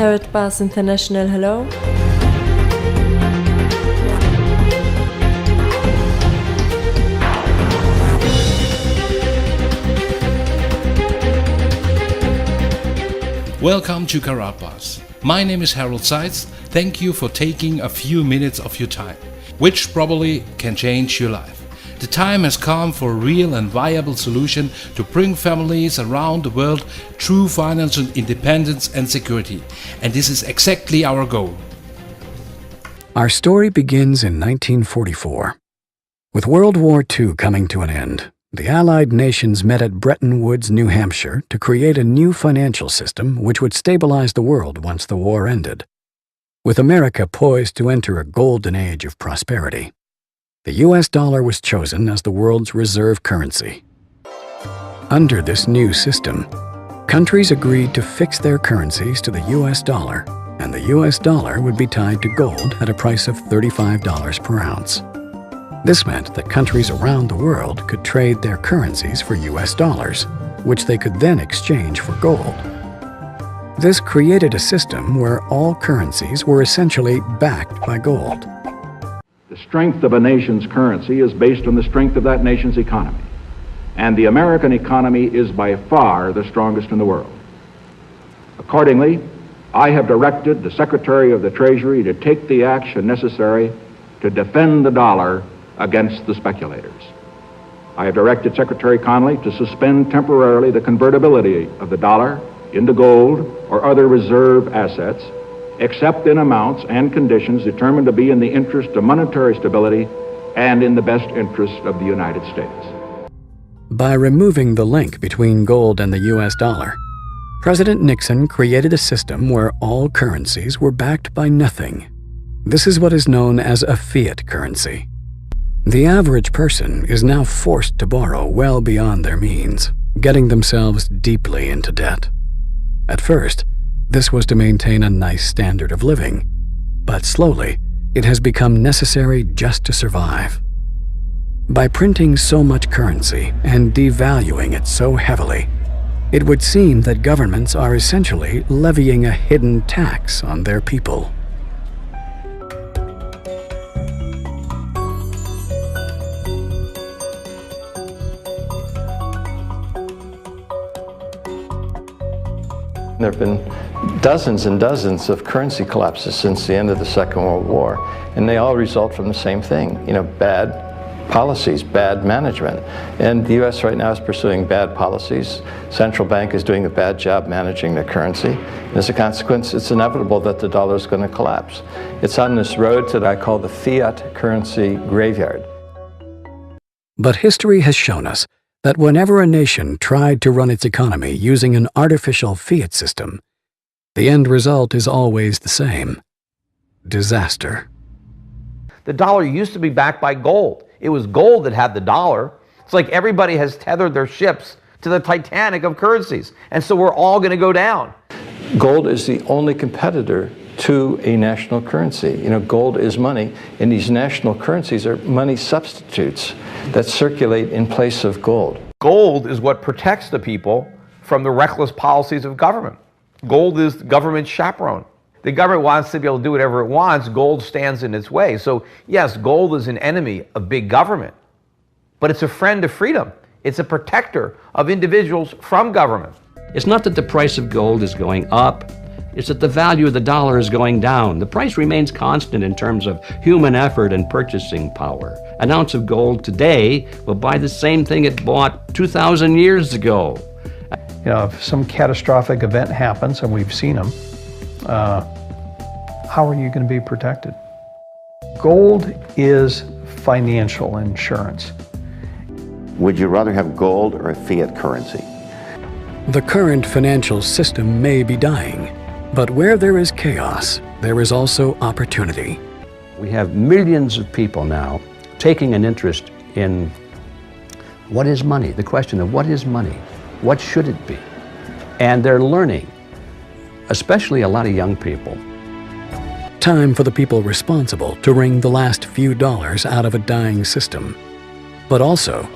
Karatbars International, hello. Welcome to Karatbars. My name is Harold Seitz. Thank you for taking a few minutes of your time, which probably can change your life. The time has come for a real and viable solution to bring families around the world true financial independence and security. And this is exactly our goal. Our story begins in 1944. With World War II coming to an end, the Allied nations met at Bretton Woods, New Hampshire, to create a new financial system which would stabilize the world once the war ended. With America poised to enter a golden age of prosperity, the U.S. dollar was chosen as the world's reserve currency. Under this new system, countries agreed to fix their currencies to the U.S. dollar, and the U.S. dollar would be tied to gold at a price of $35 per ounce. This meant that countries around the world could trade their currencies for U.S. dollars, which they could then exchange for gold. This created a system where all currencies were essentially backed by gold. The strength of a nation's currency is based on the strength of that nation's economy. And the American economy is by far the strongest in the world. Accordingly, I have directed the Secretary of the Treasury to take the action necessary to defend the dollar against the speculators. I have directed Secretary Connally to suspend temporarily the convertibility of the dollar into gold or other reserve assets, except in amounts and conditions determined to be in the interest of monetary stability and in the best interest of the United States. By removing the link between gold and the U.S. dollar, President Nixon created a system where all currencies were backed by nothing. This is what is known as a fiat currency. The average person is now forced to borrow well beyond their means, getting themselves deeply into debt. At first, this was to maintain a nice standard of living, but slowly, it has become necessary just to survive. By printing so much currency and devaluing it so heavily, it would seem that governments are essentially levying a hidden tax on their people. There have been dozens and dozens of currency collapses since the end of the Second World War, and they all result from the same thing, bad policies, bad management. And the U.S. right now is pursuing bad policies. Central bank is doing a bad job managing the currency. And as a consequence, it's inevitable that the dollar is going to collapse. It's on this road that I call the fiat currency graveyard. But history has shown us that whenever a nation tried to run its economy using an artificial fiat system, the end result is always the same: disaster. The dollar used to be backed by gold. It was gold that had the dollar. It's like everybody has tethered their ships to the Titanic of currencies, and so we're all going to go down. Gold is the only competitor to a national currency. Gold is money, and these national currencies are money substitutes that circulate in place of gold. Gold is what protects the people from the reckless policies of government. Gold is the government's chaperone. The government wants to be able to do whatever it wants. Gold stands in its way. So yes, gold is an enemy of big government, but it's a friend of freedom. It's a protector of individuals from government. It's not that the price of gold is going up. It's that the value of the dollar is going down. The price remains constant in terms of human effort and purchasing power. An ounce of gold today will buy the same thing it bought 2,000 years ago. If some catastrophic event happens, and we've seen them, how are you going to be protected? Gold is financial insurance. Would you rather have gold or a fiat currency? The current financial system may be dying, but where there is chaos, there is also opportunity. We have millions of people now taking an interest in what is money, the question of what is money, what should it be? And they're learning, especially a lot of young people. Time for the people responsible to wring the last few dollars out of a dying system, but also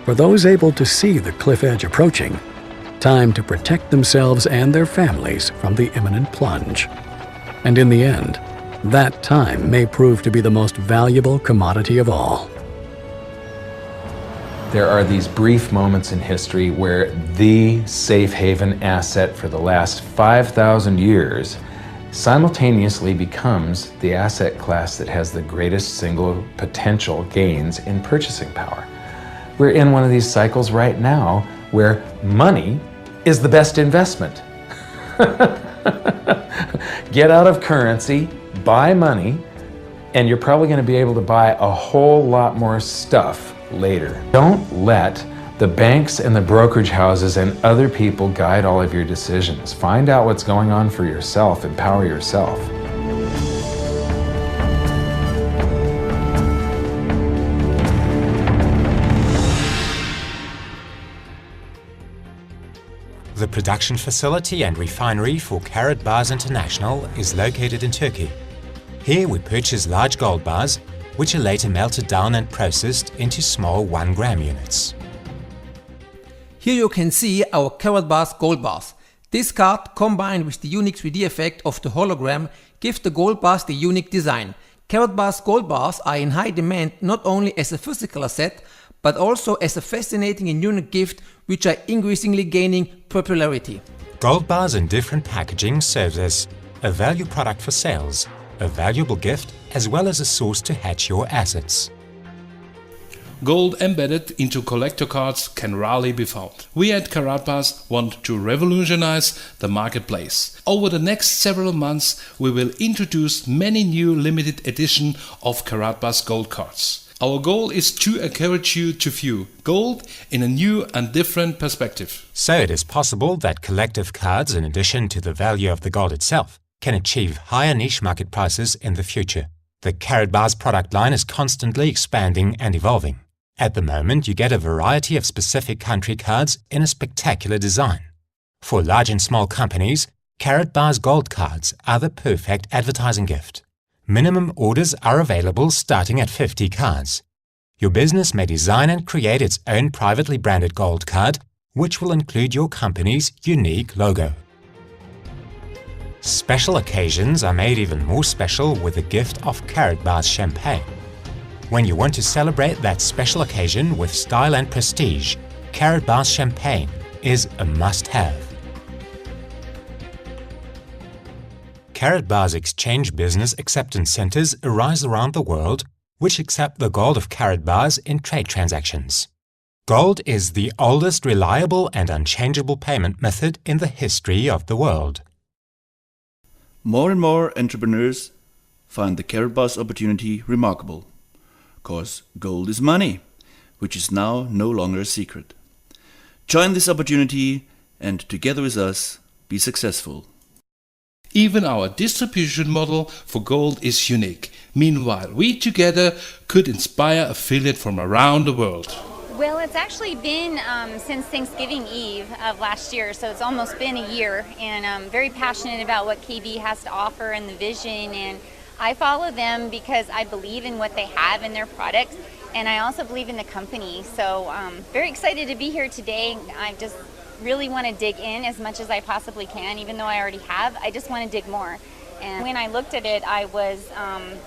for those able to see the cliff edge approaching time to protect themselves and their families from the imminent plunge. And in the end, that time may prove to be the most valuable commodity of all. There are these brief moments in history where the safe haven asset for the last 5,000 years simultaneously becomes the asset class that has the greatest single potential gains in purchasing power. We're in one of these cycles right now where money is the best investment. Get out of currency, buy money, and you're probably going to be able to buy a whole lot more stuff later. Don't let the banks and the brokerage houses and other people guide all of your decisions. Find out what's going on for yourself. Empower yourself. The production facility and refinery for Karatbars International is located in Turkey. Here we purchase large gold bars, which are later melted down and processed into small 1 gram units. Here you can see our Karatbars gold bars. This card, combined with the unique 3D effect of the hologram, gives the gold bars the unique design. Karatbars gold bars are in high demand not only as a physical asset, but also as a fascinating and unique gift which are increasingly gaining popularity. Gold bars in different packaging serves as a value product for sales, a valuable gift, as well as a source to hedge your assets. Gold embedded into collector cards can rarely be found. We at Karatbars want to revolutionize the marketplace. Over the next several months we will introduce many new limited edition of Karatbars gold cards. Our goal is to encourage you to view gold in a new and different perspective. So it is possible that collective cards, in addition to the value of the gold itself, can achieve higher niche market prices in the future. The Karatbars product line is constantly expanding and evolving. At the moment, you get a variety of specific country cards in a spectacular design. For large and small companies, Karatbars gold cards are the perfect advertising gift. Minimum orders are available starting at 50 cards. Your business may design and create its own privately branded gold card, which will include your company's unique logo. Special occasions are made even more special with the gift of Karatbars champagne. When you want to celebrate that special occasion with style and prestige, Karatbars champagne is a must-have. Karatbars exchange business acceptance centers arise around the world, which accept the gold of Karatbars in trade transactions. Gold is the oldest reliable and unchangeable payment method in the history of the world. More and more entrepreneurs find the Karatbars opportunity remarkable, because gold is money, which is now no longer a secret. Join this opportunity and together with us, be successful. Even our distribution model for gold is unique. Meanwhile, we together could inspire affiliates from around the world. Well, it's actually been since Thanksgiving Eve of last year, so it's almost been a year, and I'm very passionate about what KB has to offer and the vision, and I follow them because I believe in what they have in their products, and I also believe in the company. So very excited to be here today. I just really want to dig in as much as I possibly can, even though I already have. I just want to dig more. And when I looked at it, I was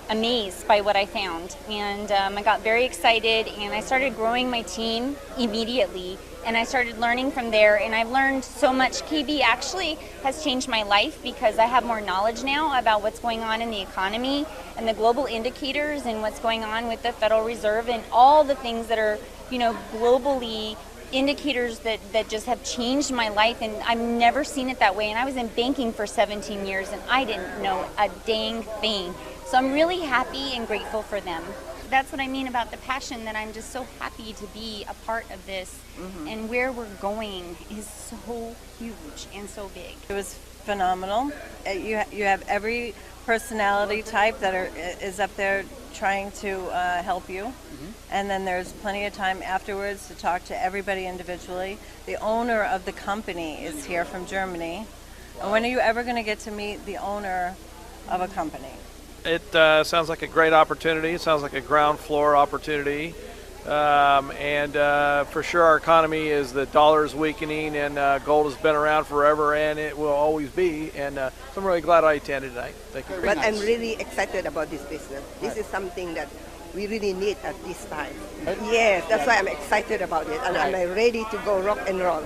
amazed by what I found. And I got very excited, and I started growing my team immediately. And I started learning from there, and I've learned so much. KB actually has changed my life because I have more knowledge now about what's going on in the economy and the global indicators and what's going on with the Federal Reserve and all the things that are, globally indicators that just have changed my life, and I've never seen it that way. And I was in banking for 17 years and I didn't know a dang thing. So I'm really happy and grateful for them. That's what I mean about the passion, that I'm just so happy to be a part of this. And where we're going is so huge and so big. It was phenomenal. You have every personality type that is up there trying to help you. And then there's plenty of time afterwards to talk to everybody individually. The owner of the company is here from Germany. And when are you ever going to get to meet the owner of a company? It sounds like a great opportunity. It sounds like a ground floor opportunity. For sure our economy is the dollar is weakening, and gold has been around forever and it will always be, and so I'm really glad I attended tonight. Thank you. But I'm really excited about this business. This is something that we really need at this time. Yes, that's why I'm excited about it, and I'm ready to go rock and roll.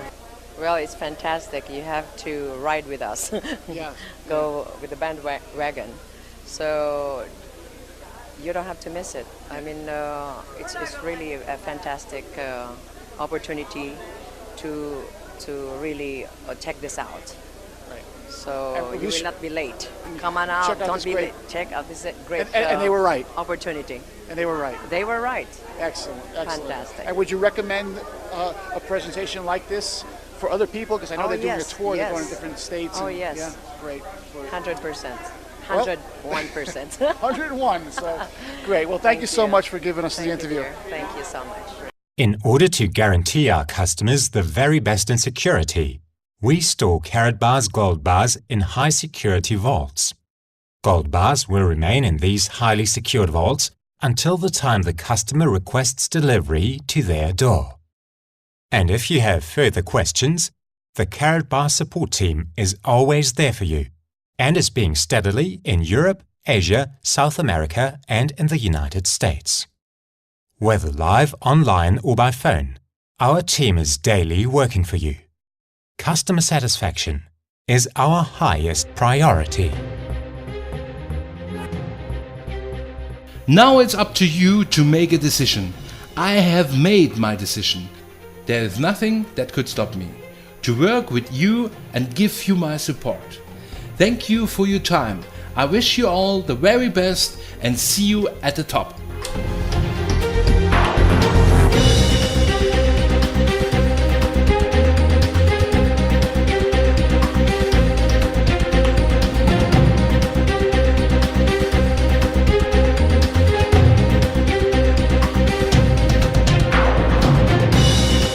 Well, it's fantastic. You have to ride with us. Go with the bandwagon. So you don't have to miss it. I mean, it's really a fantastic opportunity to really check this out. So you will not be late. Come on out, don't be late. Check out this great and they were right. Opportunity. And they were right. They were right. Excellent. Fantastic. And would you recommend a presentation like this for other people? Because I know they're doing a tour, they're going to different states. Oh, yes. Yeah, great. 100%. 101%. 101, so great. Well, thank you so much for giving us the interview. Thank you so much. In order to guarantee our customers the very best in security, we store Karatbars gold bars in high security vaults. Gold bars will remain in these highly secured vaults until the time the customer requests delivery to their door. And if you have further questions, the Karatbars support team is always there for you and is being steadily in Europe, Asia, South America, and in the United States. Whether live, online, or by phone, our team is daily working for you. Customer satisfaction is our highest priority. Now it's up to you to make a decision. I have made my decision. There is nothing that could stop me to work with you and give you my support. Thank you for your time. I wish you all the very best and see you at the top.